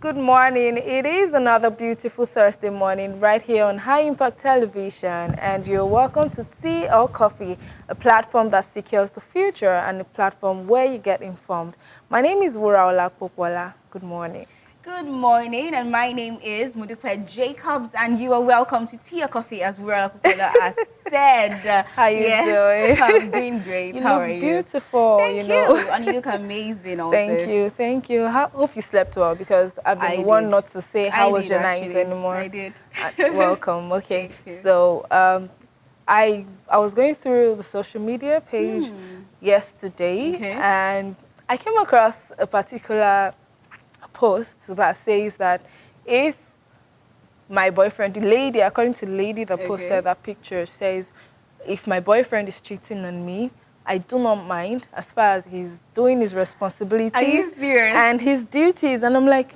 Good morning. It is another beautiful Thursday morning right here on High Impact Television, and you're welcome to Tea or Coffee, a platform that secures the future and a platform where you get informed. My name is Wuraola Popola. Good morning. Good morning, and my name is Mudupe Jacobs, and you are welcome to Tea or Coffee, as Wuraola Popola has said. How you doing? I'm doing great. You How look are you? beautiful. Thank you. And you look amazing also. Thank you. Hope you slept well, because I've been warned not to say how was your night anymore. I did. Welcome. Okay. So I was going through the social media page yesterday, and I came across a particular post that says that if my boyfriend, the lady, according to the lady that posted that picture, says, if my boyfriend is cheating on me, I do not mind as far as he's doing his responsibilities. Are you serious? And his duties. And I'm like,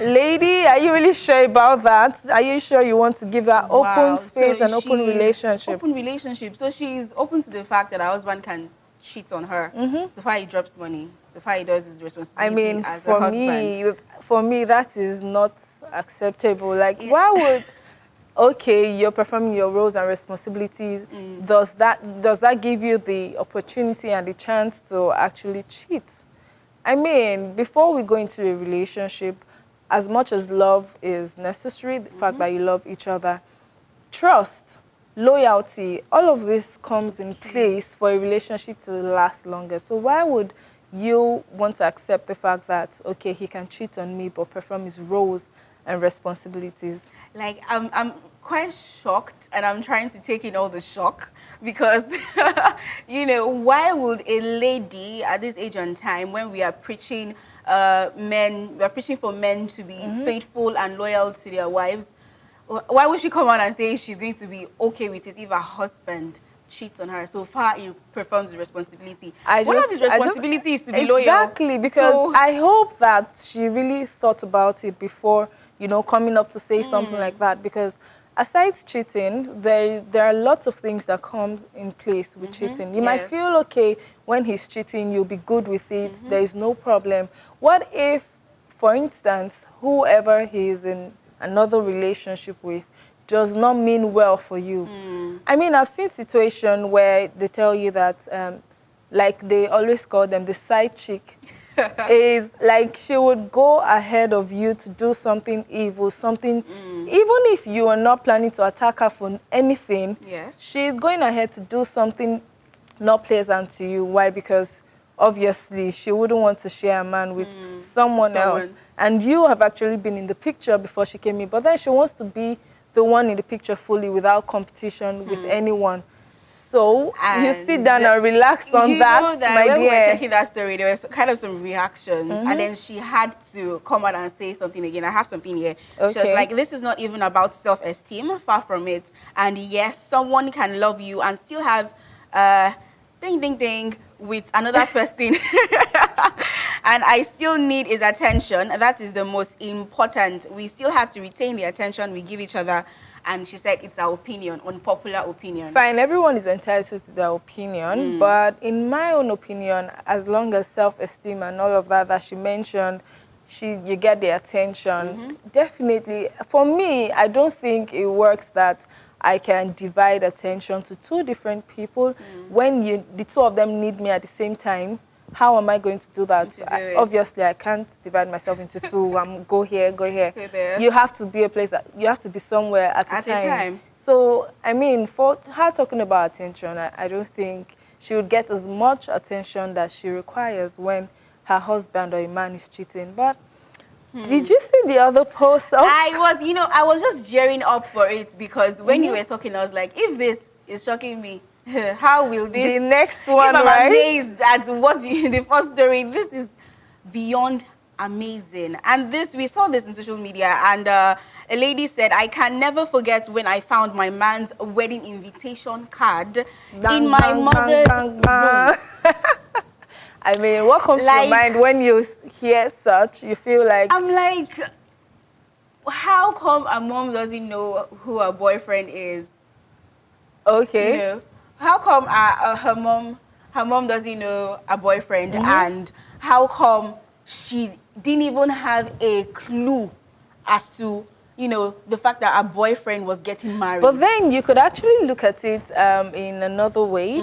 lady, are you really sure about that? Are you sure you want to give that open space and open relationship? Open relationship. So she's open to the fact that her husband can cheat on her. So far he drops money. So far he does his responsibility. I mean, as a husband. for me, that is not acceptable. Like, why would... Okay, you're performing your roles and responsibilities. Does that give you the opportunity and the chance to actually cheat? I mean, before we go into a relationship, as much as love is necessary, the fact that you love each other, trust, loyalty, all of this comes in place for a relationship to last longer. So why would you want to accept the fact that, okay, he can cheat on me but perform his roles and responsibilities? Like, I'm quite shocked, and I'm trying to take in all the shock, because, you know, why would a lady at this age and time, when we are preaching for men to be faithful and loyal to their wives, why would she come out and say she's going to be okay with it if her husband cheats on her? So far he performs the responsibility. One of his responsibilities is to be loyal. Exactly, because I hope that she really thought about it before, you know, coming up to say something like that, because aside cheating, there are lots of things that comes in place with cheating. You might feel okay when he's cheating, you'll be good with it, there is no problem. What if, for instance, whoever he is in another relationship with does not mean well for you? I mean, I've seen situations where they tell you that, like they always call them the side chick, is like she would go ahead of you to do something evil, something, even if you are not planning to attack her for anything, she's going ahead to do something not pleasant to you. Why? Because obviously she wouldn't want to share a man with someone else. And you have actually been in the picture before she came in, but then she wants to be the one in the picture fully without competition with anyone. So you sit down and relax on that, know that my when dear. we were checking that story, there was kind of some reactions, and then she had to come out and say something again. I have something here. She was like, this is not even about self-esteem, far from it. And yes, someone can love you and still have ding, ding, ding with another person. And I still need his attention. That is the most important. We still have to retain the attention we give each other. And she said it's our opinion, unpopular opinion. Fine, everyone is entitled to their opinion, but in my own opinion, as long as self-esteem and all of that she mentioned, you get the attention, definitely. For me, I don't think it works that I can divide attention to two different people when the two of them need me at the same time. How am I going to do that? Obviously, I can't divide myself into two. Go here, go here. You have to be a place that you have to be somewhere at a time. So, I mean, for her talking about attention, I don't think she would get as much attention that she requires when her husband or a man is cheating. But did you see the other post? I was just gearing up for it, because when you were talking, I was like, if this is shocking me, how will this... The next one, I'm right? amazed at what the first story. This is beyond amazing. And we saw this in social media, and a lady said, I can never forget when I found my man's wedding invitation card in my mother's room. I mean, what comes to your mind when you hear such? You feel like... I'm like, how come a mom doesn't know who her boyfriend is? Okay. You know? How come her mom doesn't know a boyfriend, and how come she didn't even have a clue as to, you know, the fact that her boyfriend was getting married. But then you could actually look at it in another way.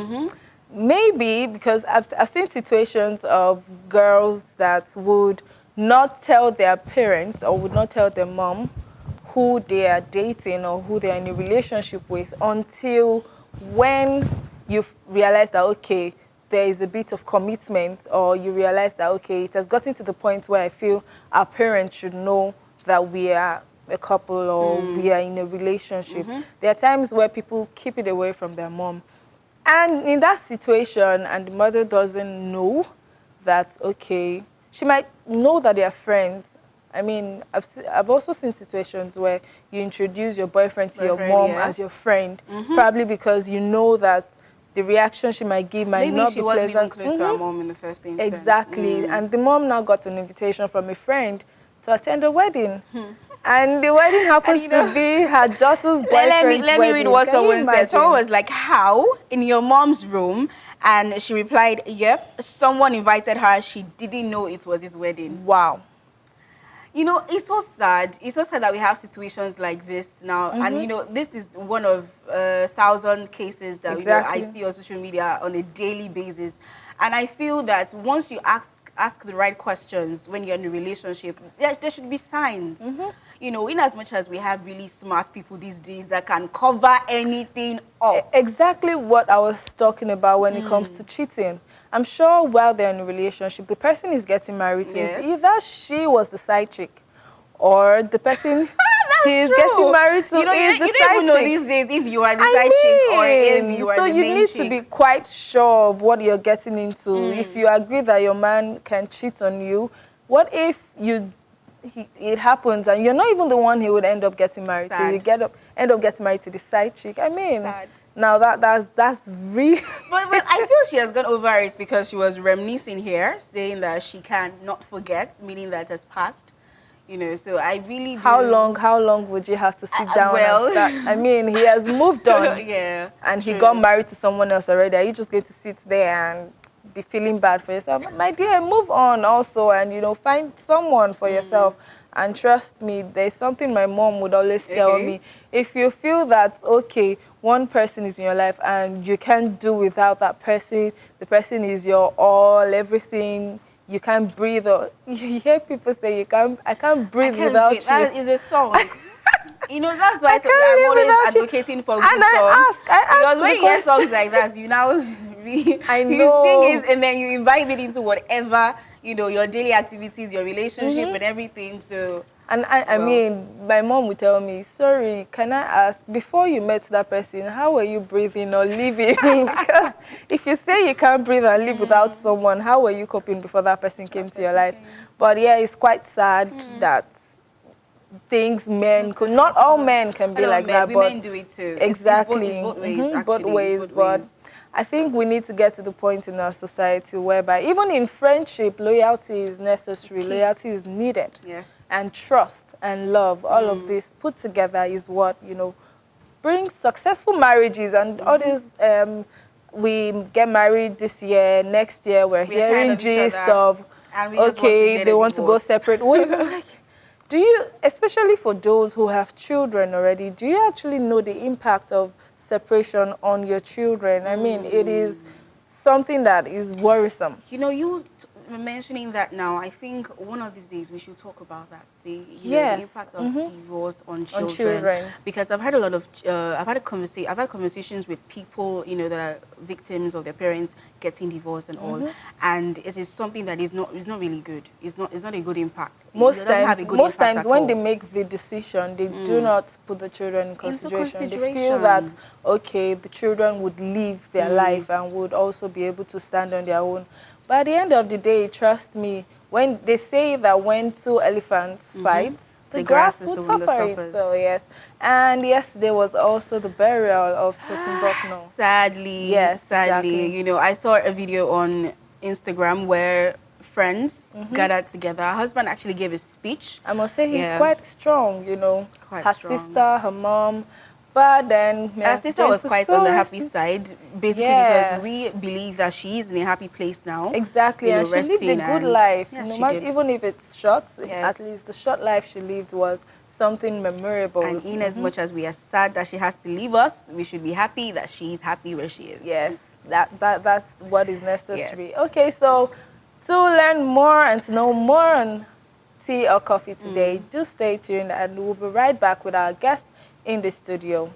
Maybe because I've seen situations of girls that would not tell their parents or would not tell their mom who they are dating or who they are in a relationship with until when you realize that, okay, there is a bit of commitment, or you realize that, okay, it has gotten to the point where I feel our parents should know that we are a couple or we are in a relationship. There are times where people keep it away from their mom. And in that situation, and the mother doesn't know that, okay, she might know that they are friends. I mean, I've also seen situations where you introduce your boyfriend to your mom as your friend, probably because you know that the reaction she might give might not be pleasant. Maybe she wasn't even close to her mom in the first instance. Exactly. And the mom now got an invitation from a friend to attend a wedding. And the wedding happens to be her daughter's boyfriend's Let me read what someone said. Someone was like, how? In your mom's room? And she replied, yep, someone invited her. She didn't know it was his wedding. Wow. You know, it's so sad. It's so sad that we have situations like this now. And, you know, this is one of 1,000 cases that you know, I see on social media on a daily basis. And I feel that once you ask the right questions when you're in a relationship, there should be signs. You know, in as much as we have really smart people these days that can cover anything up. Exactly what I was talking about when it comes to cheating. I'm sure while they're in a relationship, the person is getting married to is either she was the side chick or the person he's getting married to is the side chick. You don't even know these days if you are the side chick or if you are the main chick. So you need to be quite sure of what you're getting into. If you agree that your man can cheat on you, what if it happens and you're not even the one he would end up getting married to? You end up getting married to the side chick. I mean, now that's really... but I feel she has gone over it because she was reminiscing here, saying that she can not forget, meaning that it has passed. You know, so I really do... How long would you have to sit down and start? I mean, he has moved on. And he got married to someone else already. Are you just going to sit there and be feeling bad for yourself? My dear, move on also and, you know, find someone for yourself. And trust me, there's something my mom would always tell me. If you feel that, okay, one person is in your life and you can't do without that person, the person is your all, everything, you can't breathe. Or you hear people say, I can't breathe without you. That is a song. You know, that's why I'm always advocating for good songs. I ask because when you hear songs like that, you now you sing it and then you invite it into whatever, you know, your daily activities, your relationship and everything. So, and I mean, my mom would tell me, sorry, can I ask, before you met that person, how were you breathing or living? Because if you say you can't breathe and live without someone, how were you coping before that person came to your life? But yeah, it's quite sad that things men could, not all men can be like that, but women do it too. Exactly. It's both ways, actually. Both ways, but I think we need to get to the point in our society whereby even in friendship, loyalty is necessary, loyalty is needed. And trust and love, all of this put together is what, you know, brings successful marriages. And all this, we get married this year, next year we're hearing gist of, okay, they want to go separate ways. Like, do you, especially for those who have children already, do you actually know the impact of separation on your children? I mean, it is something that is worrisome. You know, you mentioning that now, I think one of these days we should talk about that. The impact of divorce on children. Because I've had a lot of, I've had conversations with people, you know, that are victims of their parents getting divorced and all, and it is something that is not really good. It's not a good impact. Most times when they make the decision, they do not put the children in consideration. They feel that, okay, the children would live their life and would also be able to stand on their own. But at the end of the day, trust me, when they say that when two elephants fight, the grass would suffer it. So yes, and yesterday was also the burial of Tosin Bucknor. Sadly, sadly, you know, I saw a video on Instagram where friends gathered together. Her husband actually gave a speech. I must say he's quite strong, you know. Her sister, her mom, But then our sister was quite on the happy side, basically because we believe that she is in a happy place now. Exactly, and she lived a good life. Yes, no matter, even if it's short, at least the short life she lived was something memorable. And in as much as we are sad that she has to leave us, we should be happy that she's happy where she is. Yes, that's what is necessary. Yes. Okay, so to learn more and to know more on tea or coffee today, do stay tuned and we'll be right back with our guest in the studio.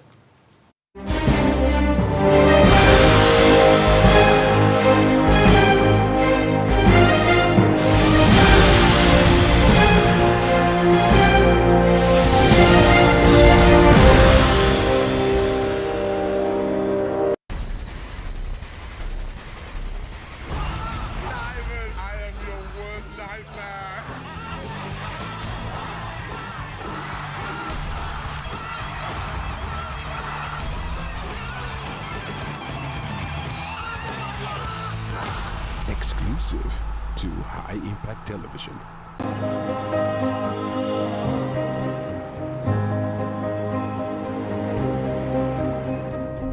Exclusive to High Impact Television.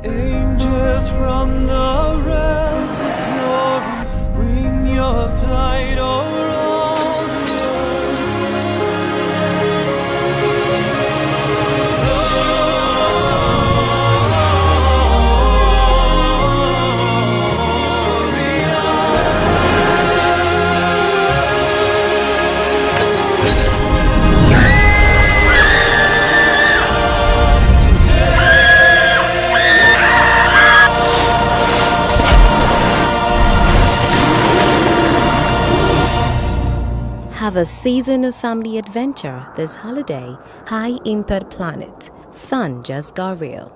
Angels from the realms of glory, wing your flight over all the Have a season of family adventure this holiday. High Impact Planet. Fun just got real.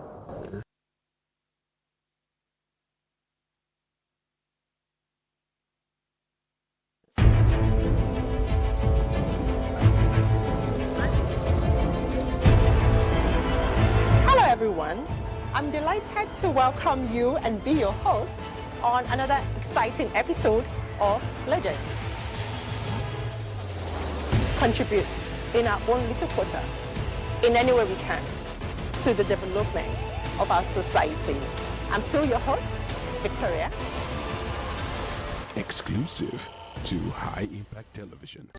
Hello everyone. I'm delighted to welcome you and be your host on another exciting episode of Legends. Contribute in our own little quota, in any way we can, to the development of our society. I'm still your host, Victoria. Exclusive to High Impact Television.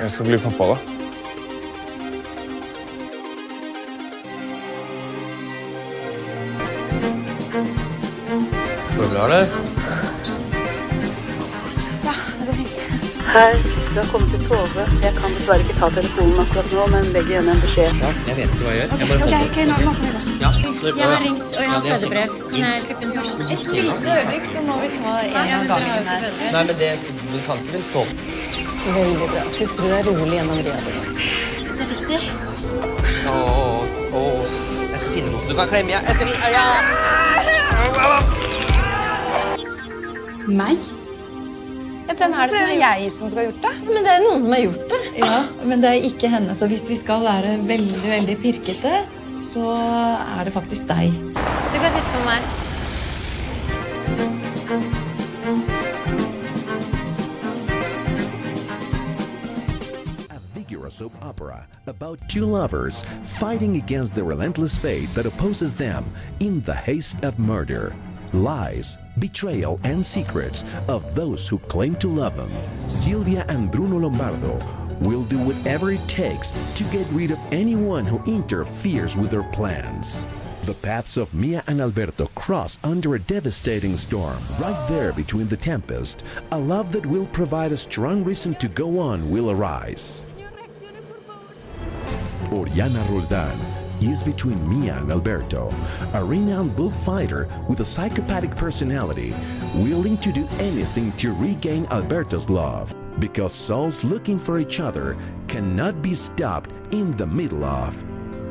Jeg skal bli pappa, da. Så bra, eller? Hei, du har kommet til Tove. Jeg kan dessverre ikke ta telefonen akkurat nå, men legg igjen en beskjed. Ja, jeg vet ikke hva jeg gjør. Jeg bare Ok, nå kommer vi da. Ja, Jeg har ringt, og jeg har fødebrev. Kan jeg slippe den først? Et lite øyeblikk, så må vi ta en av gangen her. Nei, men du kan ikke vel stå. Veldig bra. Puster du deg rolig gjennom Riadus? Puster riktig. Jeg skal finne noe som du kan klemme. Jeg skal finne... Meg? Hvem er det som er jeg som skal ha gjort det? Men det er noen som har gjort det. Ja, men det er ikke henne. Så hvis vi skal være veldig, veldig pirkete, så er det faktisk deg. Du kan sitte for meg. A vigorous soap opera about two lovers fighting against the relentless fate that opposes them in the haste of murder. Lies, betrayal, and secrets of those who claim to love them. Silvia and Bruno Lombardo will do whatever it takes to get rid of anyone who interferes with their plans. The paths of Mia and Alberto cross under a devastating storm. Right there between the tempest, a love that will provide a strong reason to go on will arise. Oriana Roldan is between Mia and Alberto, a renowned bullfighter with a psychopathic personality, willing to do anything to regain Alberto's love, because souls looking for each other cannot be stopped in the middle of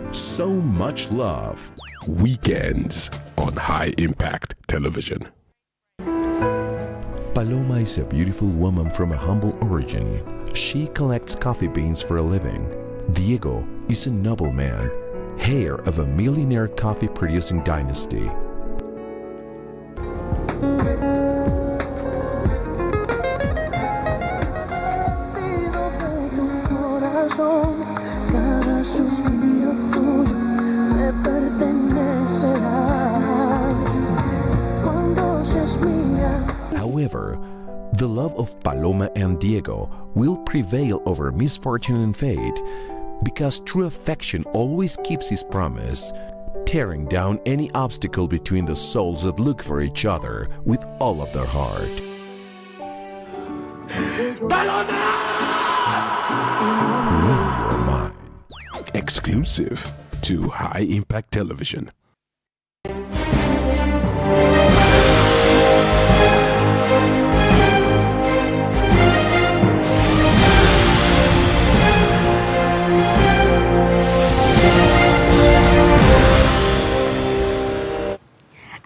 so much love. Weekends on High Impact Television. Paloma is a beautiful woman from a humble origin. She collects coffee beans for a living. Diego is a noble man, heir of a millionaire coffee-producing dynasty. Cada However, the love of Paloma and Diego will prevail over misfortune and fate because true affection always keeps its promise, tearing down any obstacle between the souls that look for each other with all of their heart. Win your mind. Exclusive to High Impact Television.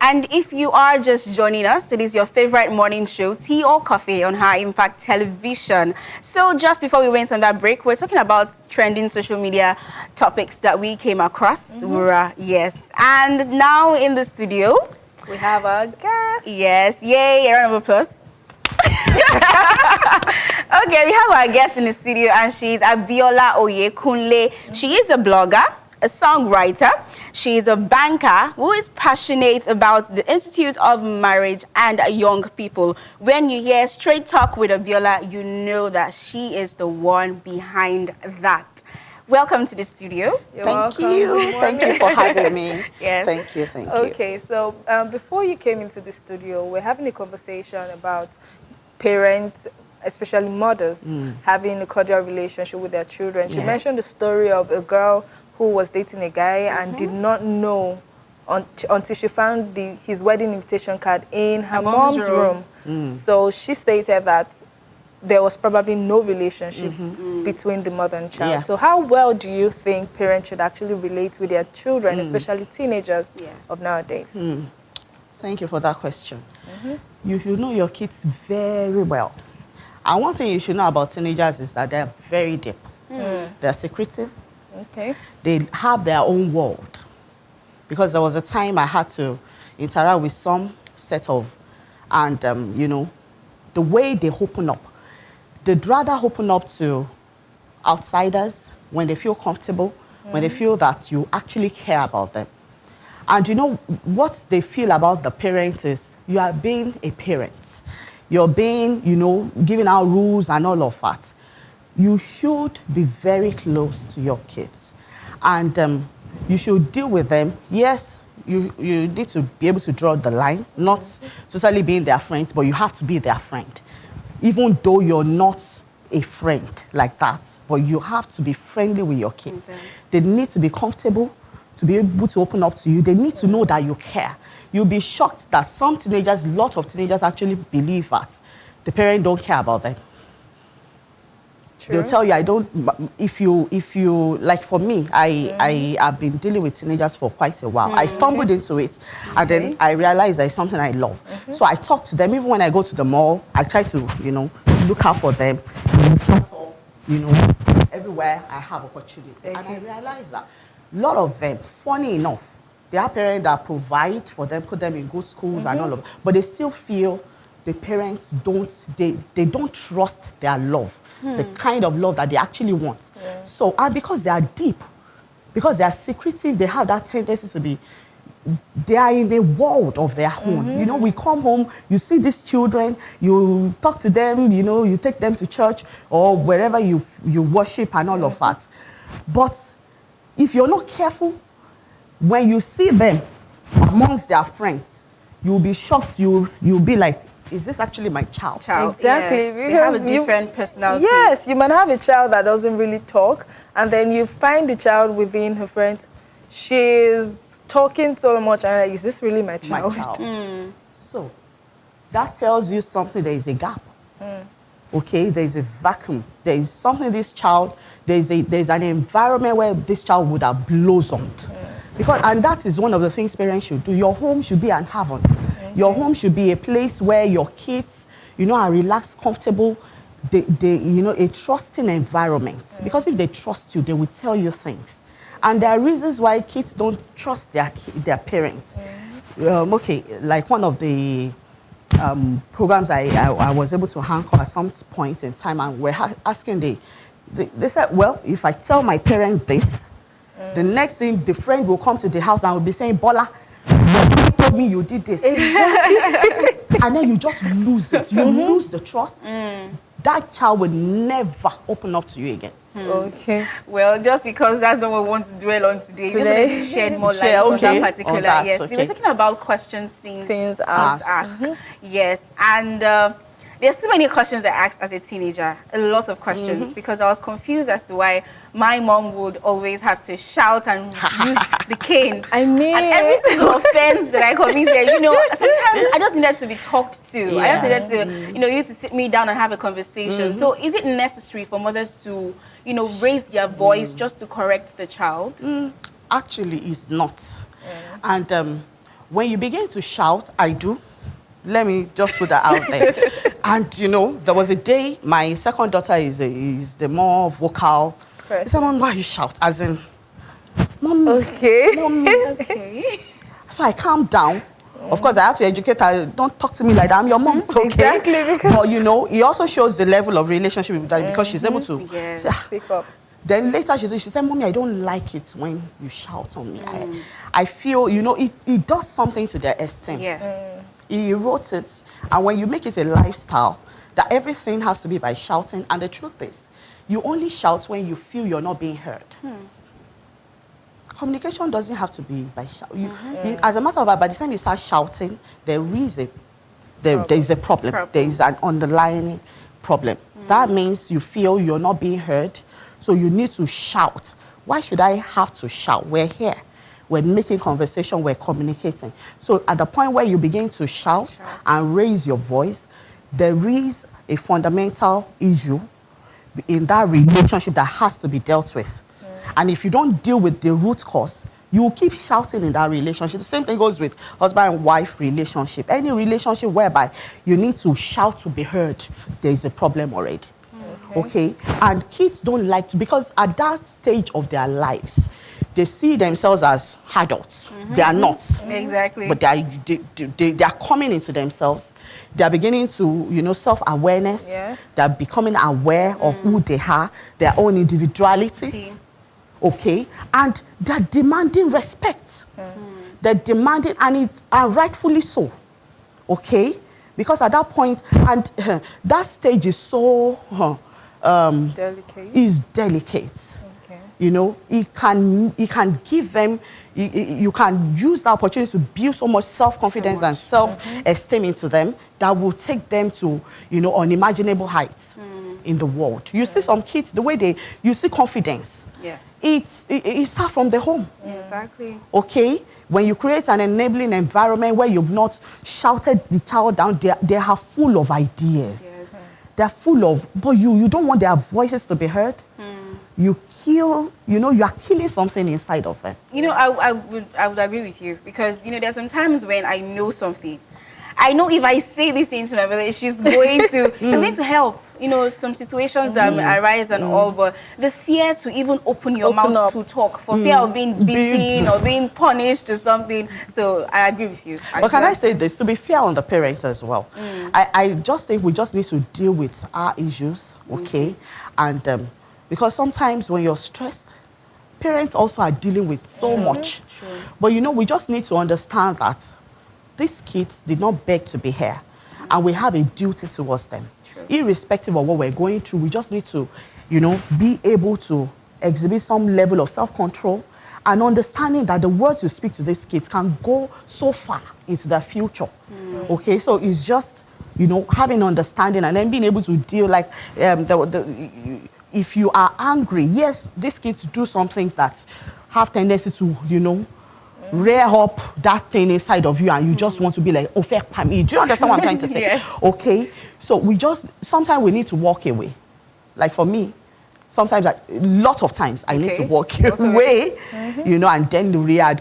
And if you are just joining us, it is your favorite morning show, Tea or Coffee, on High Impact Television. So just before we went on that break, we're talking about trending social media topics that we came across. Yes. And now in the studio, we have our guest. Yes. Yay. A round of applause. Okay, we have our guest in the studio, and she's Abiola Oyekunle. She is a blogger, a songwriter. She is a banker who is passionate about the Institute of Marriage and Young People. When you hear Straight Talk with Abiola, you know that she is the one behind that. Welcome to the studio. Thank you. Thank you for having me. Yes. Thank you. Thank you. Okay, so before you came into the studio, we're having a conversation about parents, especially mothers, having a cordial relationship with their children. She mentioned the story of a girl who was dating a guy and did not know until she found his wedding invitation card in her mom's room. So she stated that there was probably no relationship between the mother and child. So how well do you think parents should actually relate with their children, especially teenagers of nowadays? Thank you for that question. You should know your kids very well. And one thing you should know about teenagers is that they're very deep. They're secretive. They have their own world. Because there was a time I had to interact with some set of, and you know, the way they open up. They'd rather open up to outsiders when they feel comfortable, when they feel that you actually care about them. And you know, what they feel about the parent is, you are being a parent. You're being, you know, giving out rules and all of that. You should be very close to your kids. And you should deal with them. Yes, you need to be able to draw the line, not totally being their friend, but you have to be their friend. Even though you're not a friend like that, but you have to be friendly with your kids. They need to be comfortable to be able to open up to you. They need to know that you care. You'll be shocked that some teenagers, a lot of teenagers actually believe that the parent don't care about them. They'll tell you, I don't, if you, like for me, I have been dealing with teenagers for quite a while. I stumbled into it, and then I realized that it's something I love. So I talk to them, even when I go to the mall, I try to, you know, look out for them, you know, everywhere I have opportunity. And I realized that a lot of them, funny enough, they have parents that provide for them, put them in good schools and all of that, but they still feel the parents don't, they don't trust their love. The kind of love that they actually want. So, and because they are deep, because they are secretive, they have that tendency to be, they are in a world of their own. You know, we come home, you see these children, you talk to them, you know, you take them to church or wherever you worship and all of that. But if you're not careful, when you see them amongst their friends, you'll be shocked, you'll be like, is this actually my child? Exactly. Yes, they have a different personality. Yes, you might have a child that doesn't really talk, and then you find the child within her friends. She's talking so much, and like, is this really my child? So that tells you something. There is a gap. Okay, there is a vacuum. There is something this child. There's an environment where this child would have blossomed. Because, and that is one of the things parents should do. Your home should be an heaven. Your home should be a place where your kids, you know, are relaxed, comfortable, you know, a trusting environment. Because if they trust you, they will tell you things. And there are reasons why kids don't trust their parents. Okay, like one of the programs I was able to handle at some point in time, and we're asking they said, well, if I tell my parent this, the next thing the friend will come to the house and will be saying, Bola, told me you did this. And then you just lose it. You lose the trust. That child will never open up to you again. Okay. Well, just because that's not what we want to dwell on today, we need to shed more light on that particular. Yes, we were talking about questions teens ask. Yes, and there's so many questions I asked as a teenager, a lot of questions, because I was confused as to why my mom would always have to shout and use the cane. I mean, and every single offense that I committed, you know, sometimes I just needed to be talked to. I just needed to, you know, you to sit me down and have a conversation. So is it necessary for mothers to, you know, raise their voice just to correct the child? Actually, it's not. And when you begin to shout, I do. Let me just put that out there. And, you know, there was a day, my second daughter is the more vocal. He said, Mom, why you shout? As in, Mommy. Okay. Mommy. Okay. So I calmed down. Of course, I have to educate her. Don't talk to me like that. I'm your mom. Okay? Exactly. But, you know, it also shows the level of relationship with that because she's able to speak up. Then later she said, Mommy, I don't like it when you shout on me. I feel, you know, it does something to their esteem. Yes. He wrote it, and when you make it a lifestyle, that everything has to be by shouting, and the truth is, you only shout when you feel you're not being heard. Communication doesn't have to be by shouting. As a matter of fact, by the time you start shouting, there is a problem. There is an underlying problem. That means you feel you're not being heard, so you need to shout. Why should I have to shout? We're here. We're making conversation, we're communicating. So at the point where you begin to shout and raise your voice, there is a fundamental issue in that relationship that has to be dealt with. And if you don't deal with the root cause, you will keep shouting in that relationship. The same thing goes with husband and wife relationship. Any relationship whereby you need to shout to be heard, there is a problem already. Okay? And kids don't like to, because at that stage of their lives, they see themselves as adults. They are not. Exactly. But they are coming into themselves. They are beginning to, you know, self-awareness. They are becoming aware of who they are, their own individuality. Okay? And they are demanding respect. They're demanding, and rightfully so. Okay? Because at that point, and that stage is so delicate. Is delicate. You know, it can give them, you can use the opportunity to build so much self-confidence and self-esteem into them that will take them to, you know, unimaginable heights in the world. You see some kids, the way you see confidence. Yes. It starts from the home. Exactly. Okay? When you create an enabling environment where you've not shouted the child down, they are full of ideas. They're full of, but you don't want their voices to be heard. You kill, you know, you are killing something inside of them. You know, I would agree with you, because, you know, there's some times when I know something. I know if I say this thing to my mother, she's going to help. You know, some situations that arise and all, but the fear to even open your mouth to talk, for fear of being beaten or being punished or something. So I agree with you. But can I say this, to be fair on the parents as well? I just think we just need to deal with our issues, okay? And because sometimes when you're stressed, parents also are dealing with so much. But you know, we just need to understand that these kids did not beg to be here, and we have a duty towards them. Irrespective of what we're going through, we just need to, you know, be able to exhibit some level of self-control and understanding that the words you speak to these kids can go so far into their future. Okay, so it's just, you know, having understanding and then being able to deal, like, if you are angry, yes, these kids do some things that have tendency to, you know, rear up that thing inside of you, and you just want to be like, oh, fair me. Do you understand what I'm trying to say? Okay, so sometimes we need to walk away. Like for me, sometimes, a lot of times, I need to walk away, you know, and then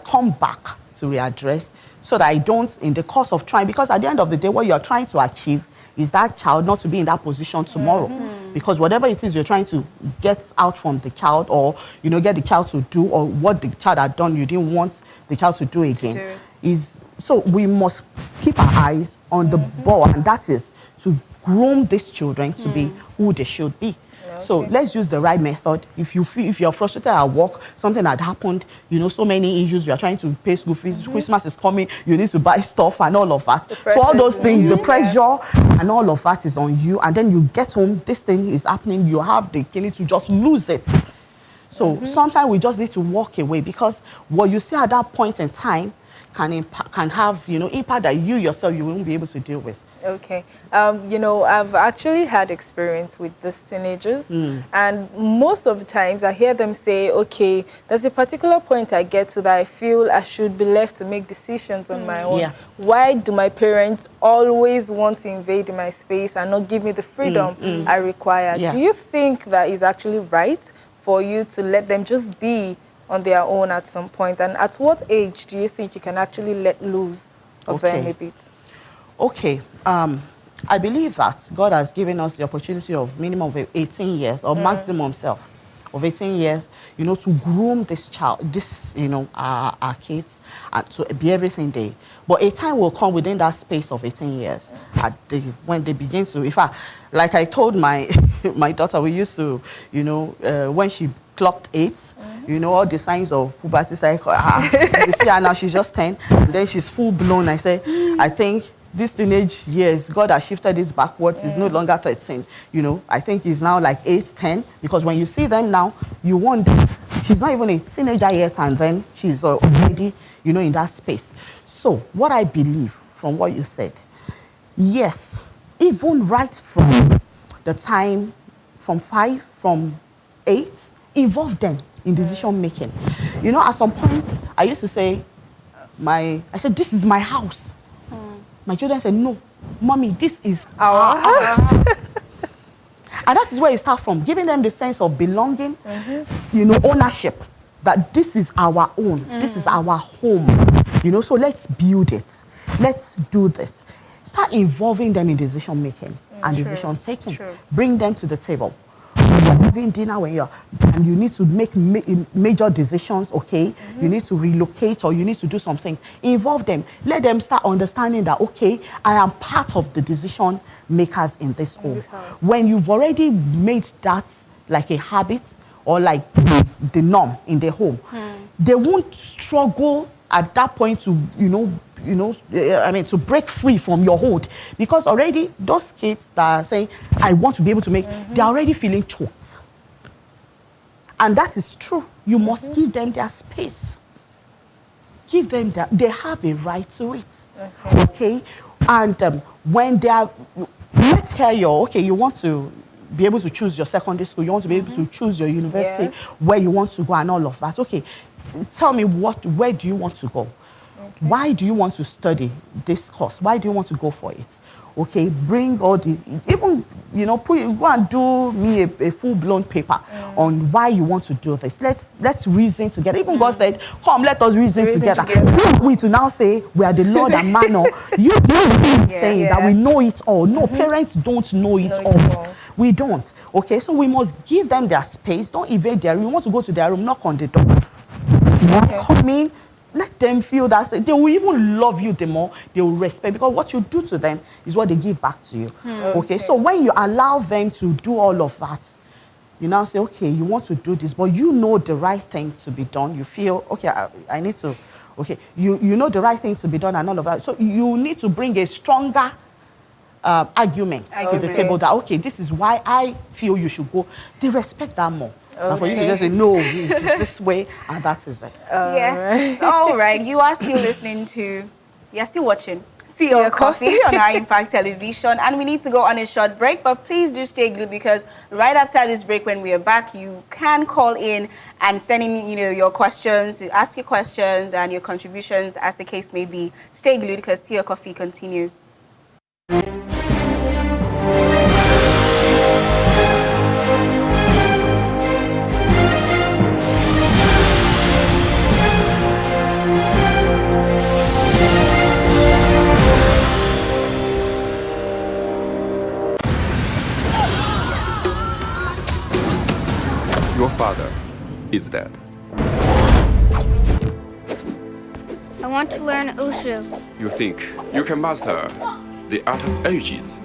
come back to readdress, so that I don't, in the course of trying, because at the end of the day, what you're trying to achieve is that child not to be in that position tomorrow. Because whatever it is you're trying to get out from the child, or, you know, get the child to do, or what the child had done you didn't want the child to do again, so we must keep our eyes on the ball, and that is to groom these children to be who they should be. So let's use the right method. If you're frustrated at work, something had happened, you know, so many issues, you are trying to pay school fees, Christmas is coming, you need to buy stuff and all of that. So all those things, the pressure and all of that is on you. And then you get home, this thing is happening, you have the kidney to just lose it. So sometimes we just need to walk away, because what you see at that point in time can have, you know, impact that you yourself, you won't be able to deal with. Okay. You know, I've actually had experience with these teenagers, and most of the times I hear them say, okay, there's a particular point I get to that I feel I should be left to make decisions on my own. Why do my parents always want to invade my space and not give me the freedom I require? Do you think that is actually right for you to let them just be on their own at some point? And at what age do you think you can actually let loose of them a bit? Okay, I believe that God has given us the opportunity of minimum of 18 years or maximum of 18 years, you know, to groom this child, you know, our kids, and to be everything they. But a time will come within that space of 18 years when they begin to, in fact, like I told my daughter, we used to, you know, when she clocked 8, you know, all the signs of puberty, like, you see her now, she's just 10, and then she's full blown. I say, I think this teenage years, God has shifted this backwards. It's no longer 13. You know, I think it's now like 8, 10, because when you see them now, you wonder, she's not even a teenager yet, and then she's already, you know, in that space. So what I believe from what you said, yes, even right from the time, from 5, from 8, involve them in decision making. You know, at some point, I used to say, I said, this is my house. My children said, no, mommy, this is our house. And that is where it starts from, giving them the sense of belonging, you know, ownership, that this is our own, this is our home. You know, so let's build it. Let's do this. Start involving them in decision making and decision taking. Bring them to the table. When you're having dinner, and you need to make major decisions, okay? You need to relocate or you need to do something. Involve them. Let them start understanding that, okay, I am part of the decision makers in this home. When you've already made that like a habit or like the norm in the home, they won't struggle at that point to, to break free from your hold, because already those kids that are saying, I want to be able to make, they're already feeling choked. And that is true. You must give them their space. Give them that. They have a right to it. Okay? And when they are, let's hear you want to be able to choose your secondary school, you want to be able to choose your university, where you want to go and all of that. Okay, tell me where do you want to go? Why do you want to study this course? Why do you want to go for it? Okay, bring all the, even, go and do me a full-blown paper on why you want to do this. Let's reason together. Even God said, come, let us reason together. We to now say, we are the Lord and man. You saying that we know it all. No, parents don't know it all. We don't. Okay, so we must give them their space. Don't invade their room. You want to go to their room, knock on the door. Come in. Let them feel that they will even love you the more, they will respect, because what you do to them is what they give back to you. Okay, so when you allow them to do all of that, you now say, okay, you want to do this, but you know the right thing to be done. You feel, okay, I need to, okay, you know the right thing to be done and all of that. So you need to bring a stronger argument to the table that, okay, this is why I feel you should go. They respect that more. And for you to just say, no, it's this way, and that is it. Yes. All right. You are still listening to, you're still watching Tea or Coffee on High Impact Television. And we need to go on a short break, but please do stay glued, because right after this break, when we are back, you can call in and send in, your questions, ask your questions and your contributions, as the case may be. Stay glued, because Tea or Coffee continues. Your father is dead. I want to learn Ushu. You think you can master the art of ages.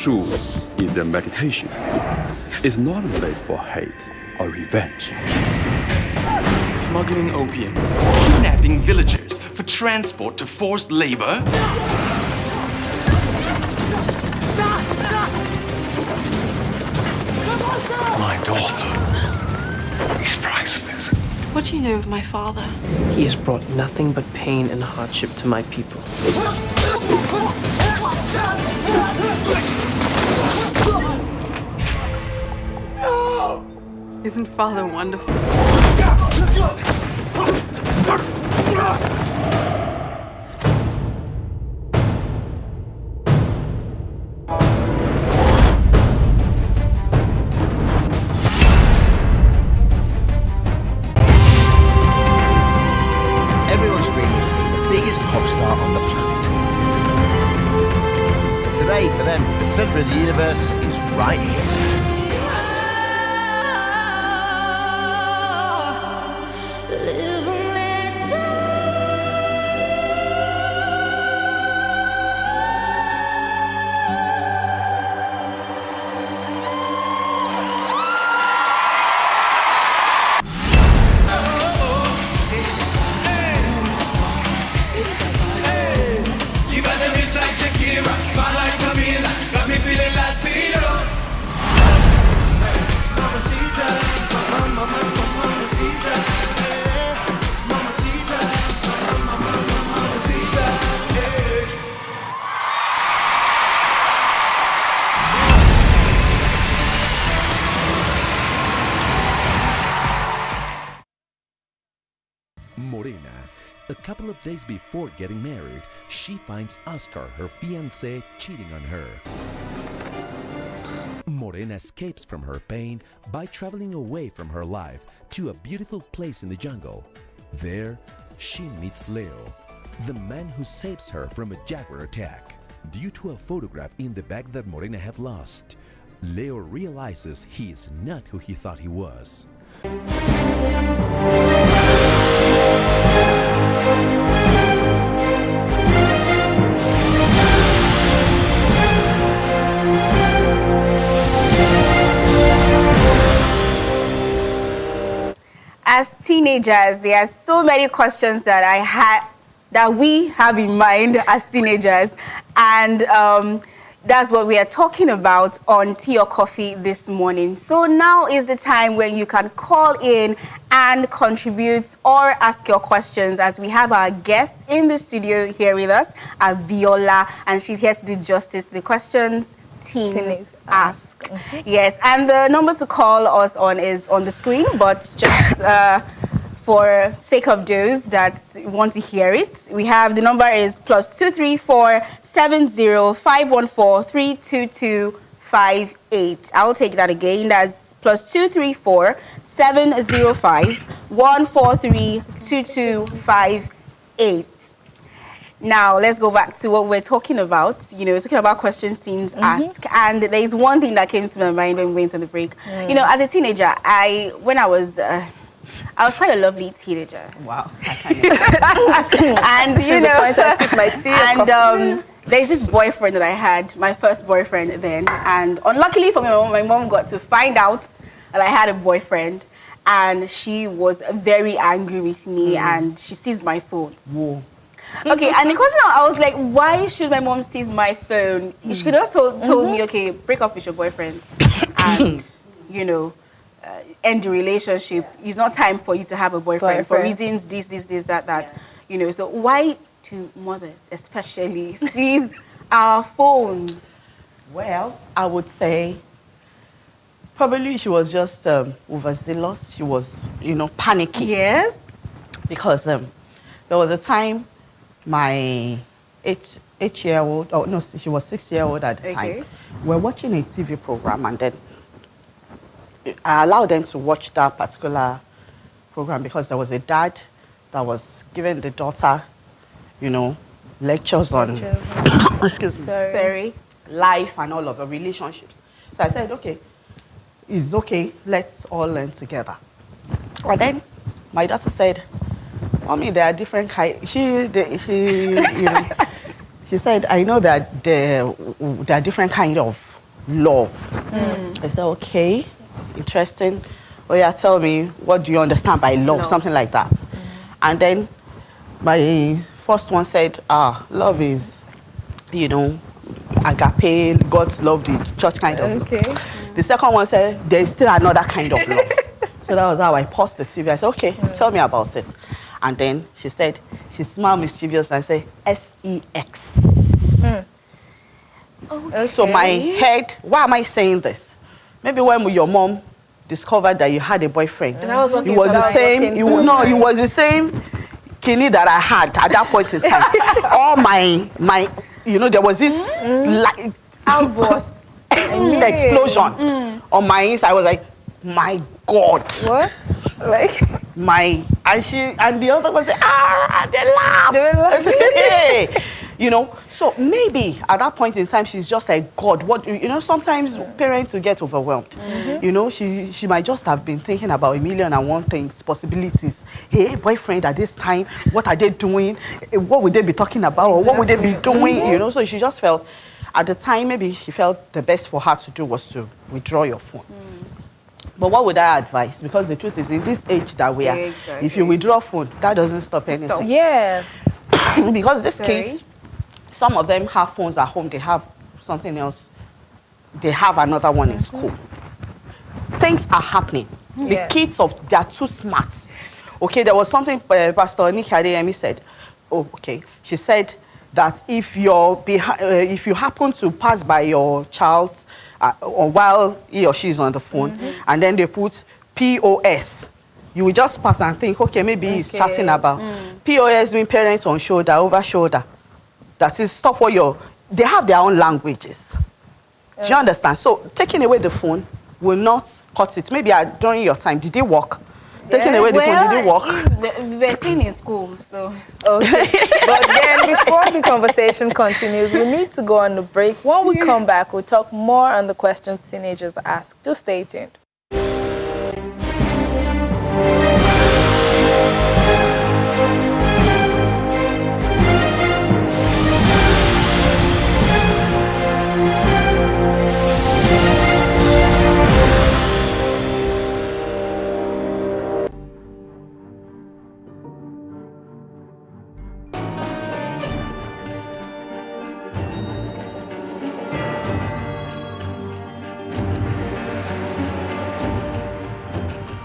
Wushu is a meditation. It's not made for hate or revenge. Smuggling opium, kidnapping villagers for transport to forced labor. My daughter is priceless. What do you know of my father? He has brought nothing but pain and hardship to my people. Isn't father wonderful? Everyone's dreaming of being the biggest pop star on the planet. But today, for them, the center of the universe is right here. Morena. A couple of days before getting married, she finds Oscar, her fiancé, cheating on her. Morena escapes from her pain by traveling away from her life to a beautiful place in the jungle. There, she meets Leo, the man who saves her from a jaguar attack. Due to a photograph in the bag that Morena had lost, Leo realizes he is not who he thought he was. As teenagers, there are so many questions that we have in mind as teenagers, and that's what we are talking about on Tea or Coffee this morning. So now is the time when you can call in and contribute or ask your questions, as we have our guest in the studio here with us, Abiola, and she's here to do justice to the questions teens ask. Yes, and the number to call us on is on the screen, but just for sake of those that want to hear it, we have the number is +234 70 514 32258. I'll take that again. That's +234 705 143 2258. Now, let's go back to what we're talking about. You know, we're talking about questions teens ask. And there's one thing that came to my mind when we went on the break. You know, as a teenager, I was quite a lovely teenager. Wow. And, you know, and there's this boyfriend that I had, my first boyfriend then. And unluckily for me, my mom got to find out that I had a boyfriend. And she was very angry with me, and she seized my phone. Whoa. Okay, and the question, I was like, why should my mom seize my phone? She could have told me, okay, break up with your boyfriend and, you know, end the relationship. It's not time for you to have a boyfriend for reasons this, that. Yeah. You know, so why do mothers especially seize our phones? Well, I would say probably she was just overzealous. She was, you know, panicky. Yes. Because there was a time my 8-year-old, oh no, she was 6-year-old at the time. We're watching a TV program, and then I allowed them to watch that particular program because there was a dad that was giving the daughter, you know, lectures on excuse me, sorry, life and all of the relationships. So I said, okay, it's okay, let's all learn together. And then my daughter said, Mommy, there are different kinds. She said, I know that there are different kinds of love. I said, okay, interesting. Oh yeah, tell me, what do you understand by love? Something like that. And then my first one said, love is, you know, agape, God's love, the church kind of. Okay. The second one said, there's still another kind of love. So that was how I paused the TV. I said, okay, tell me about it. And then she said, she smiled mischievous and said, sex. Okay. So my head, why am I saying this? Maybe when your mom discovered that you had a boyfriend, it was the same. It was the same kidney that I had at that point in time. All my, you know, there was this like outburst, explosion on my inside. I was like, my God. What? Like and the other one said, they laughed. I said, hey. You know, so maybe at that point in time, she's just like, God, what, you know, sometimes parents will get overwhelmed. You know, she might just have been thinking about 1,000,001 things, possibilities. Hey, boyfriend at this time, what are they doing? What would they be talking about? Or what would they be doing? You know, so she just felt, at the time, maybe she felt the best for her to do was to withdraw your phone. But what would I advise? Because the truth is, in this age that we are, if you withdraw phone, that doesn't stop anything. Yes. Because these kids, some of them have phones at home, they have something else, they have another one in school. Things are happening. The kids, they are too smart. Okay, there was something Pastor Nikki Adeyemi said. Oh, okay. She said that if you happen to pass by your child or while he or she is on the phone, and then they put POS, you will just pass and think, okay, maybe he's chatting about. POS means parents on shoulder, over shoulder. That is, stop what they have their own languages. Do you understand? So taking away the phone will not cut it. Maybe during your time, did it work? Taking away the phone, did it work? We were seen in school, so. Okay. But then before the conversation continues, we need to go on a break. When we come back, we'll talk more on the questions teenagers ask. Just stay tuned.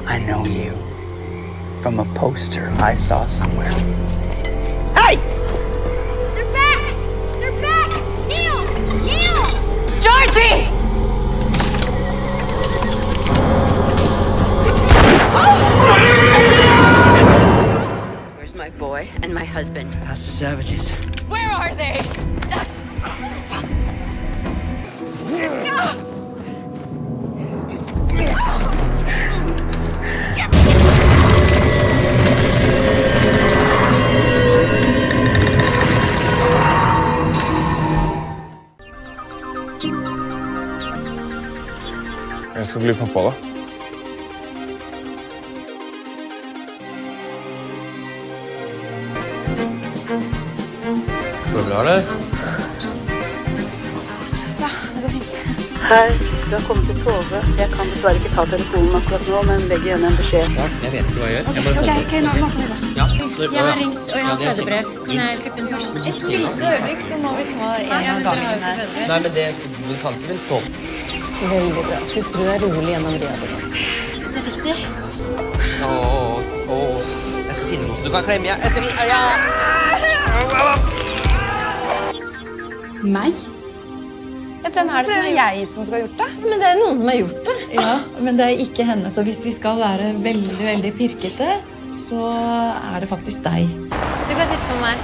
I know you from a poster I saw somewhere. Hey! They're back! They're back! Neil! Neil! Georgie! Where's my boy and my husband? Past the savages. Where are they? Jeg skal bli pappa, da. Går det bra, eller? Ja, det går fint. Hei, du har kommet til Tove. Jeg kan dessverre ikke ta telefonen akkurat nå, men legg igjen en beskjed. Ja, jeg vet ikke hva jeg gjør. Jeg bare Ok, nå kommer vi da. Ja. Jeg har ringt, og jeg har fødebrev. Kan jeg slippe den først? Et lite øyeblikk, så må vi ta en av gangen her. Nei, men du kan ikke vel stå opp. Veldig bra. Puster du deg rolig gjennom det? Det er riktig. Jeg skal finne noe så du kan klemme. Jeg skal finne... Ja! Meg? Ja, hvem er det som er jeg som skal ha gjort det? Men det er jo noen som har gjort det. Ja, men det er ikke henne. Så hvis vi skal være veldig, veldig pirkete, så er det faktisk deg. Du kan sitte for meg.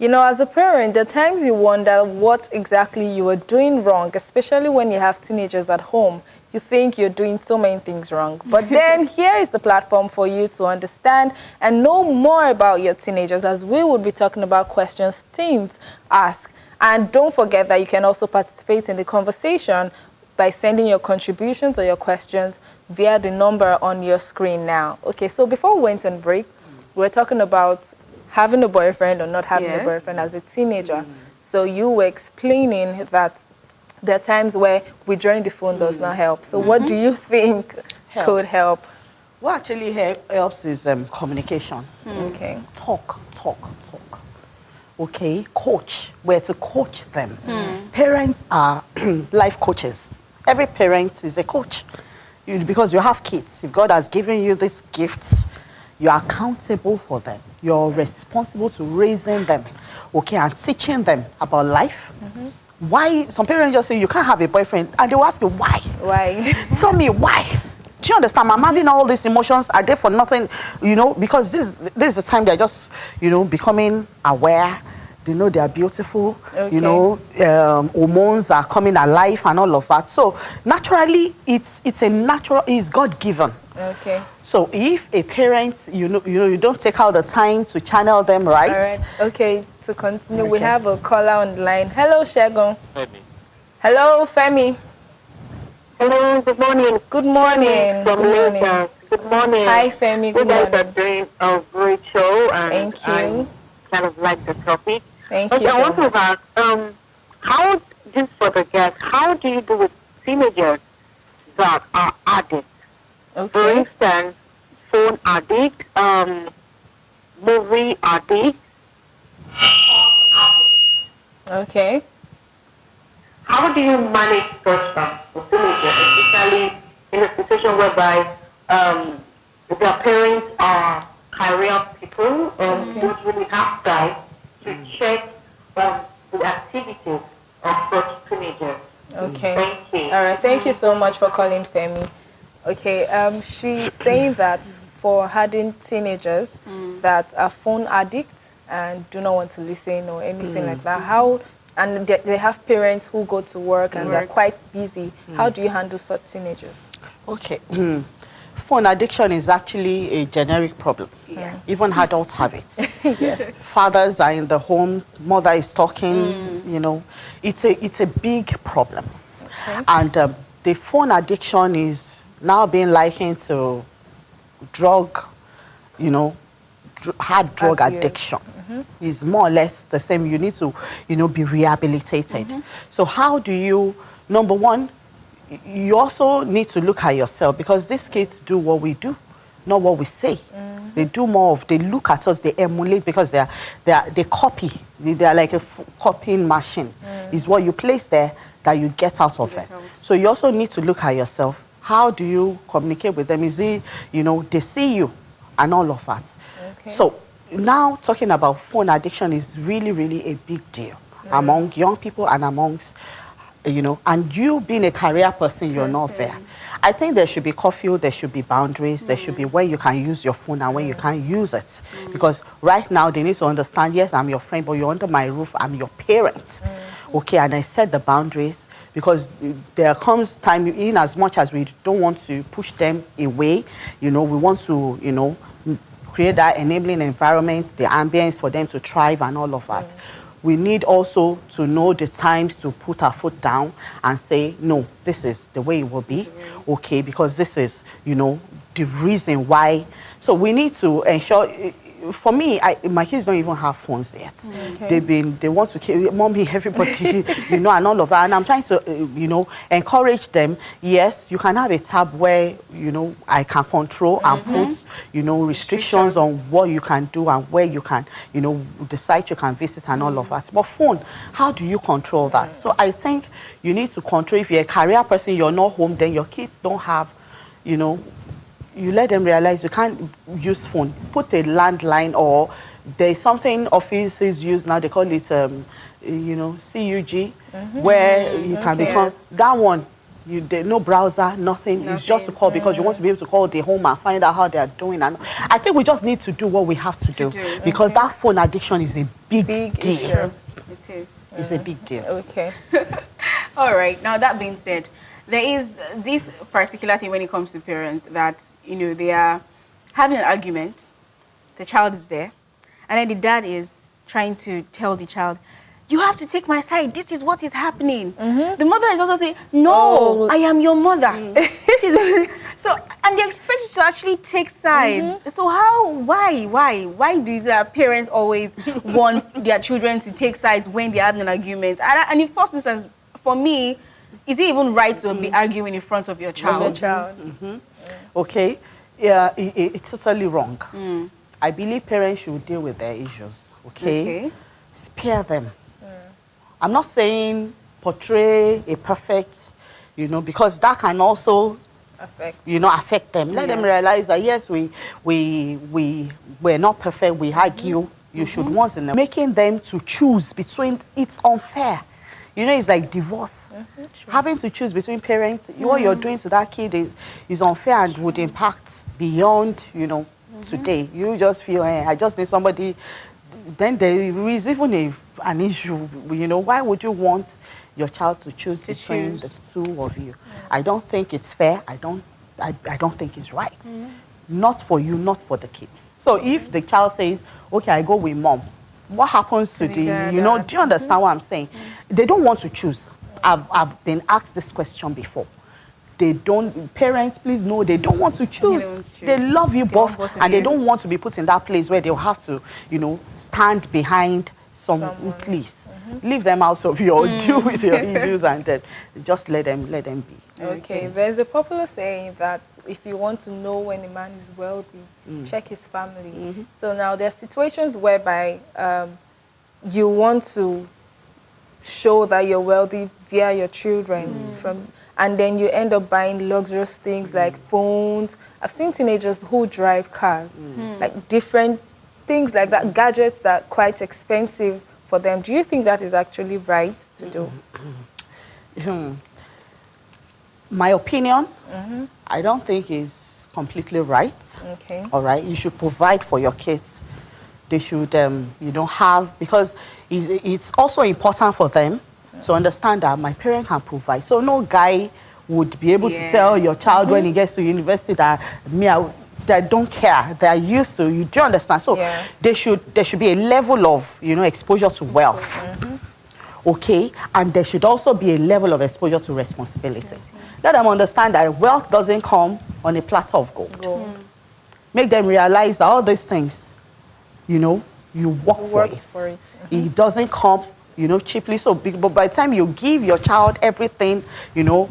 You know, as a parent, there are times you wonder what exactly you are doing wrong, especially when you have teenagers at home. You think you're doing so many things wrong. But then here is the platform for you to understand and know more about your teenagers, as we will be talking about questions teens ask. And don't forget that you can also participate in the conversation by sending your contributions or your questions via the number on your screen now. Okay, so before we went on break, we were talking about having a boyfriend or not having a boyfriend as a teenager. So you were explaining that there are times where withdrawing the phone does not help. So what do you think could help? What actually helps is communication. Okay. Talk. Okay, coach. We're to coach them. Parents are life coaches. Every parent is a coach. Because you have kids. If God has given you these gifts, you're accountable for them. You're responsible to raising them, okay, and teaching them about life. Why? Some parents just say, you can't have a boyfriend. And they will ask you, why? Why? Tell me why. Do you understand? I'm having all these emotions. Are they for nothing? You know, because this is the time they're just, you know, becoming aware. They know they are beautiful. Okay. You know, hormones are coming alive and all of that. So naturally, it's God-given. Okay. So if a parent, you don't take out the time to channel them right. All right. Okay. To continue, we Okay. have a caller on the line. Hello, Shegun. Femi. Hello, Femi. Hello, good morning. Good morning. From Good morning. Lagos. Good morning. Hi, Femi. Good You guys are morning. doing a great show, and Thank you. I kind of like the topic. Thank Okay, you I so want to ask, how, just for the guests, how do you do with teenagers that are addicts? For Okay. instance, phone addict, movie addict. Okay. How do you manage such for teenagers, especially in a situation whereby their parents are career people and don't really have time to check on the activities of such teenagers? Okay. Thank you. All right. Thank you so much for calling, Femi. Okay. She's saying that for having teenagers that are phone addicts and do not want to listen or anything like that, how, and they have parents who go to work and they're quite busy. How do you handle such teenagers? Okay. Phone addiction is actually a generic problem. Even adults have it. Yes. Fathers are in the home, mother is talking, you know. It's a big problem. Okay. And the phone addiction is now being likened to drug, you know, hard drug Abuse. addiction. Is more or less the same. You need to, you know, be rehabilitated. So how do you, number one, you also need to look at yourself, because these kids do what we do, not what we say. They do more of, they look at us, they emulate, because they copy. They are like a copying machine. It's what you place there that you get out of it. So you also need to look at yourself. How do you communicate with them? Is it, you know, they see you and all of that. Okay. So now talking about phone addiction is really, really a big deal among young people and amongst, you know, and you being a career person, you're not there. I think there should be curfew, there should be boundaries, there should be when you can use your phone and when you can't use it. Because right now they need to understand, yes, I'm your friend, but you're under my roof, I'm your parent. Okay, and I set the boundaries, because there comes time, in as much as we don't want to push them away, you know, we want to, you know, create that enabling environment, the ambience for them to thrive and all of that. We need also to know the times to put our foot down and say, no, this is the way it will be, okay, because this is, you know, the reason why. So we need to ensure, for me, my kids don't even have phones yet. They want to kill mommy, everybody, you know, and all of that. And I'm trying to, you know, encourage them. Yes, you can have a tab where, you know, I can control and put, you know, restrictions on what you can do and where you can, you know, the site you can visit and all of that. But phone, how do you control that? So I think you need to control. If you're a career person, you're not home, then your kids don't have, you know, you let them realize you can't use phone. Put a landline, or there's something offices use now, they call it, you know, CUG, where you can become, that one, there's no browser, nothing. It's just to call, because you want to be able to call the home and find out how they are doing. And I think we just need to do what we have to do. Because that phone addiction is a big deal. Issue. It is. It's a big deal. Okay. All right. Now, that being said, there is this particular thing when it comes to parents that, you know, they are having an argument, the child is there, and then the dad is trying to tell the child, you have to take my side. This is what is happening. The mother is also saying, no, I am your mother. This is so, and they expect you to actually take sides. So why do the parents always want their children to take sides when they're having an argument? And in first instance, for me, is it even right to be arguing in front of your child? Okay, yeah, it's totally wrong. I believe parents should deal with their issues, okay? Spare them. I'm not saying portray a perfect, because that can also affect them. Let them realize that, yes, we're not perfect, we argue. You should once in a making them to choose between, it's unfair. It's like divorce. Having to choose between parents, what you're doing to that kid is unfair and would impact beyond, today. You just feel, I just need somebody. Then there is even an issue, why would you want your child to choose between the two of you? I don't think it's fair. I don't think it's right. Not for you, not for the kids. So if the child says, okay, I go with mom, what happens to do you understand what I'm saying? They don't want to choose. I've been asked this question before. Parents, please know, they don't want to choose. They love you both, and they don't want to be put in that place where they'll have to, stand behind please. Leave them out of your, deal with your issues, and then just let them be. Okay, there's a popular saying that if you want to know when a man is wealthy, check his family. So now there are situations whereby you want to show that you're wealthy via your children, and then you end up buying luxurious things like phones. I've seen teenagers who drive cars, like different things like that, gadgets that are quite expensive for them. Do you think that is actually right to do? My opinion, I don't think is completely right. Okay. All right, you should provide for your kids. They should, have, because it's also important for them to understand that my parent can provide. So no guy would be able to tell your child when he gets to university that they don't care. They are used to. You do understand? So there should be a level of exposure to wealth. Okay, and there should also be a level of exposure to responsibility. Let them understand that wealth doesn't come on a platter of gold. Make them realize that all these things, you work for it. It doesn't come, cheaply. So, but by the time you give your child everything,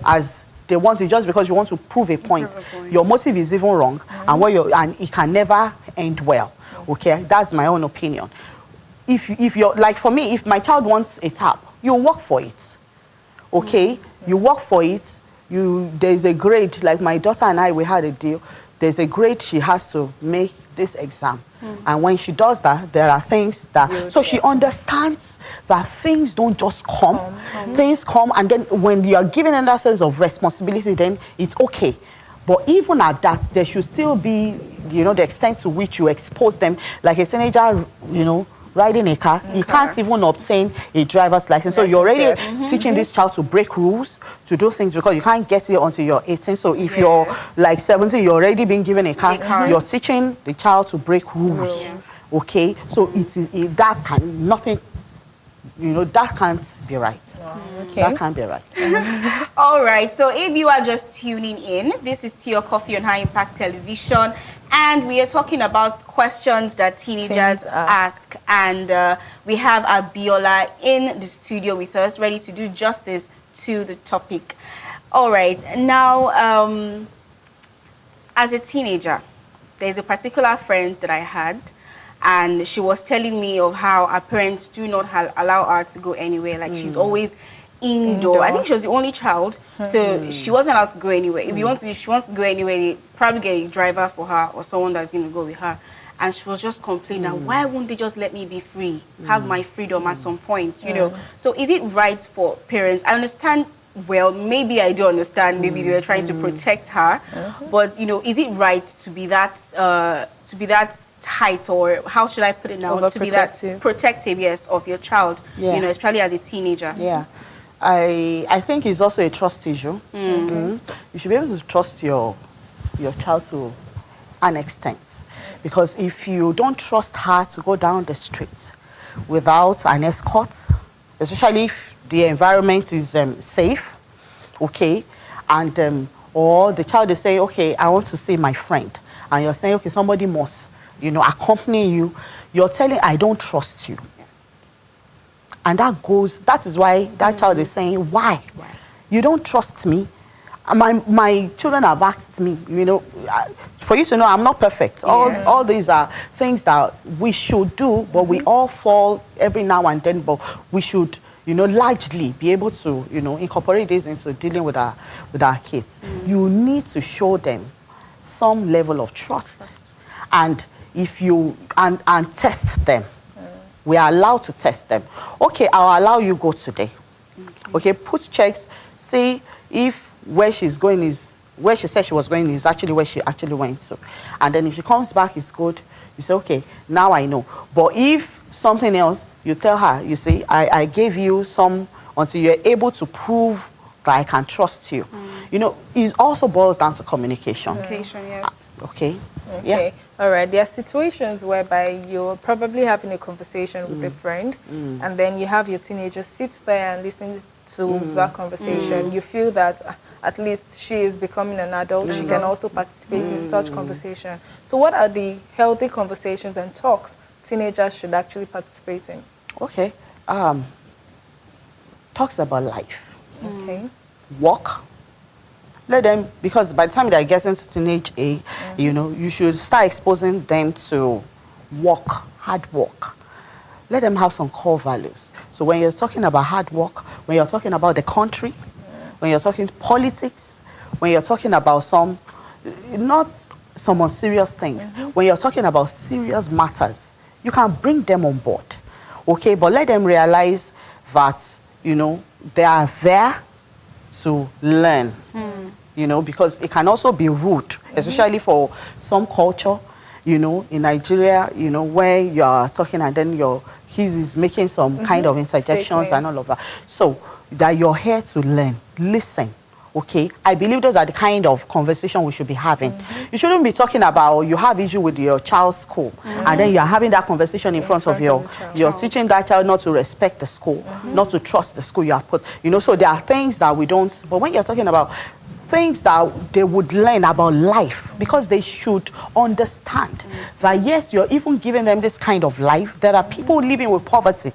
as they want it, just because you want to prove a point, your motive is even wrong, and it can never end well. Okay, that's my own opinion. If you're like, for me, if my child wants a tap, you work for it. Okay, you work for it. There's a grade, like my daughter and I, we had a deal. There's a grade she has to make this exam. And when she does that, there are things that, so she understands that things don't just come. Things come, and then when you are given that sense of responsibility, then it's okay. But even at that, there should still be, the extent to which you expose them. Like a teenager, riding a car, you can't even obtain a driver's license. So you're already teaching this child to break rules, to do things, because you can't get it until you're 18. So if you're like 17, you're already being given a car, you're teaching the child to break rules. Okay? So that can't be right. That can't be right. All right. So if you are just tuning in, this is Tea or Coffee on High Impact Television. And we are talking about questions that teenagers ask. And we have Abiola in the studio with us, ready to do justice to the topic. All right. Now, as a teenager, there's a particular friend that I had, and she was telling me of how her parents do not allow her to go anywhere. Like, she's always indoor. I think she was the only child, so she wasn't allowed to go anywhere. If she wants to go anywhere, they probably get a driver for her or someone that's going to go with her. And she was just complaining that why won't they just let me be free, have my freedom at some point, So is it right for parents? I understand. Well, maybe I do understand. Maybe they were trying to protect her, but is it right to be that tight, or how should I put it now? To be that protective, yes, of your child, especially as a teenager. Yeah. I think it's also a trust issue. You should be able to trust your child to an extent, because if you don't trust her to go down the street without an escort, especially if the environment is safe, okay, and or the child is saying, okay, I want to see my friend, and you're saying, okay, somebody must, accompany you. You're telling, I don't trust you. And that is why that child is saying, why? You don't trust me. My children have asked me, for you to know I'm not perfect. All these are things that we should do, but we all fall every now and then, but we should, largely be able to, incorporate this into dealing with our kids. You need to show them some level of trust. And if you, and test them. We are allowed to test them. Okay, I'll allow you go today. Okay, put checks, see if where she's going is, where she said she was going is actually where she actually went to. And then if she comes back, it's good. You say, okay, now I know. But if something else, you tell her, you say, I gave you some until you're able to prove that I can trust you. It also boils down to communication. Communication, yes. Okay. Yeah. All right. There are situations whereby you're probably having a conversation with a friend, and then you have your teenager sit there and listen to that conversation. You feel that at least she is becoming an adult. She can also participate in such conversation. So what are the healthy conversations and talks teenagers should actually participate in? Okay. Talks about life. Okay. Work. Let them, because by the time they're getting to teenage age, you should start exposing them to work, hard work. Let them have some core values. So when you're talking about hard work, when you're talking about the country, when you're talking politics, when you're talking about not some unserious things, when you're talking about serious matters, you can bring them on board, okay? But let them realize that, they are there to learn, because it can also be rude, especially for some culture, in Nigeria, where you are talking and then your kid is making some kind of interjections and all of that. So that you're here to learn, listen, okay? I believe those are the kind of conversation we should be having. You shouldn't be talking about you have issue with your child's school, and then you're having that conversation in front of you're teaching that child not to respect the school, not to trust the school you have put, so there are things that we don't, but when you're talking about things that they would learn about life, because they should understand that yes, you're even giving them this kind of life. There are people living with poverty.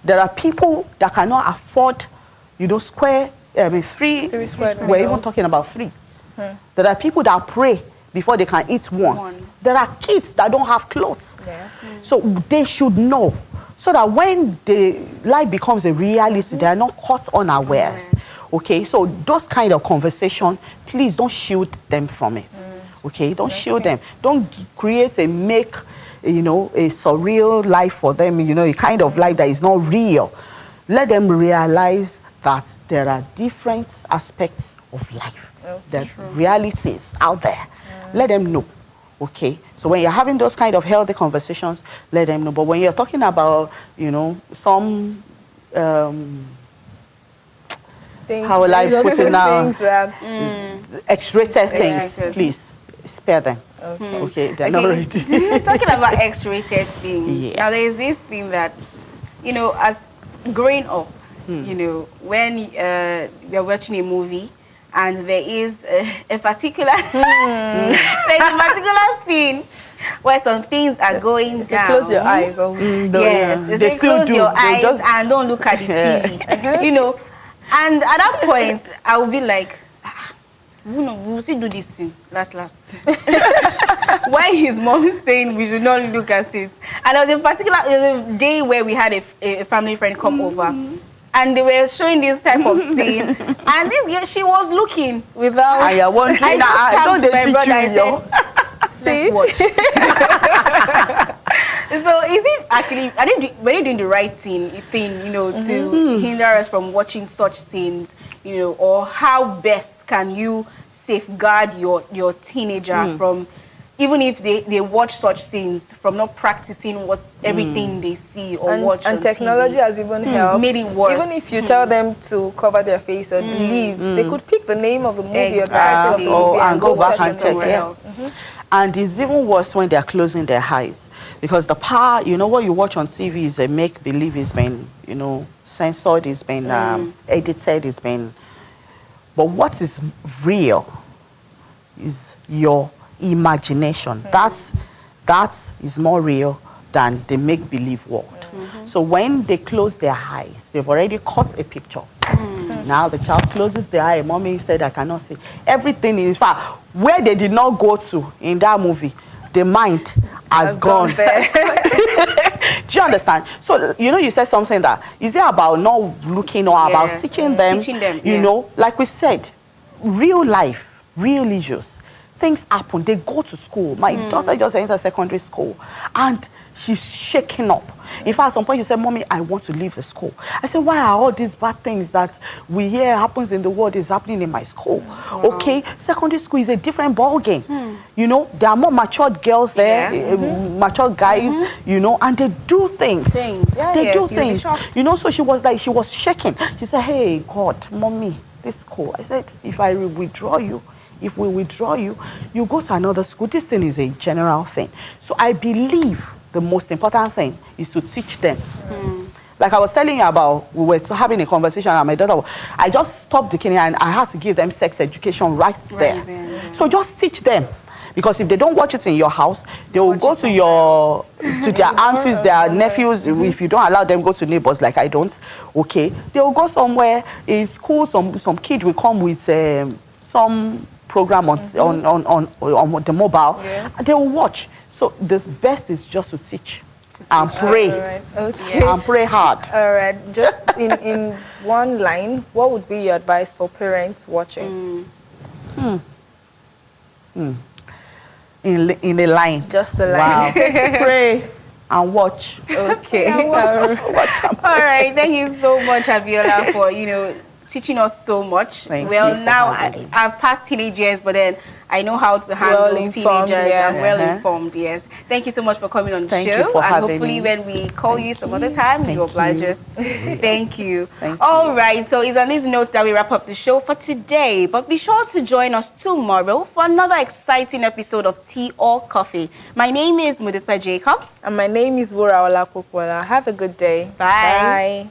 There are people that cannot afford, three square we're even talking about 3. There are people that pray before they can eat once. There are kids that don't have clothes. So they should know, so that when the life becomes a reality, they are not caught unawares. Okay, so those kind of conversation, please don't shield them from it. Okay, don't shield them. Don't create a a surreal life for them, a kind of life that is not real. Let them realize that there are different aspects of life, that realities out there. Let them know. Okay, so when you're having those kind of healthy conversations, let them know. But when you're talking about, some how will I put it now? X-rated things, please spare them. Okay, they're not ready. Talking about X-rated things. Now there is this thing that, as growing up, when we are watching a movie and there is a particular scene where some things are going down. Close your eyes. Yes, they say close your eyes and don't look at the TV. And at that point, I will be like, we'll still do this thing last. Why his mom is saying we should not look at it. And there was a day where we had a family friend come over. And they were showing this type of scene. And this girl, she was looking without... I am wondering, I just turned to my brother and said, let's watch. So is it actually, were they doing the right thing, to hinder us from watching such scenes, or how best can you safeguard your teenager from, even if they watch such scenes, from not practicing everything they see or watch and on technology TV. has even helped. Made it worse. Even if you tell them to cover their face or leave, they could pick the name of the movie or the title of the movie and go back and check somewhere else. And it's even worse when they are closing their eyes. Because the power, you know, what you watch on TV is a make-believe, it's been, you know, censored, it's been edited, it's been... But what is real is your imagination. That is more real than the make-believe world. So when they close their eyes, they've already caught a picture. Now the child closes their eye. Mommy said, I cannot see. Everything is far. Where they did not go to in that movie, the mind has gone. Do you understand? So, you know, you said something that, is it about not looking or about teaching them? You know, like we said, real life, real issues. Things happen. They go to school. My daughter just entered secondary school and she's shaking up. In fact, at some point she said, Mommy, I want to leave the school. I said, why are all these bad things that we hear happens in the world is happening in my school? Okay, secondary school is a different ball game. You know, there are more matured girls there, matured guys, you know, and they do things. They do things. You know, so she was like, she was shaking. She said, hey, God, Mommy, this school. I said, if I withdraw you, if we withdraw you, you go to another school. This thing is a general thing. So I believe the most important thing is to teach them. Like I was telling you about, we were having a conversation and my daughter, I just stopped the kindergarten and I had to give them sex education right there. So just teach them. Because if they don't watch it in your house, they will go to their aunties, their nephews. If you don't allow them go to neighbors like I don't, okay, they will go somewhere in school. Some kid will come with some program on the mobile, and they will watch. So the best is just to teach and pray. Okay. And pray hard. All right. Just in one line, what would be your advice for parents watching? In a line. Just a line. Wow. Pray and watch. Okay. All right. Thank you so much, Abiola, for, you know, teaching us so much. Thank well, you now I've passed teenage years, but then I know how to handle teenagers. I'm well informed, yes. Thank you so much for coming on the show. You for and having hopefully me. when we call you some other time, you oblige us. Thank you. Thank All right, so it's on these notes that we wrap up the show for today. But be sure to join us tomorrow for another exciting episode of Tea or Coffee. My name is Mudupe Jacobs. And my name is Wura Olapokuola. Have a good day. Bye. Bye.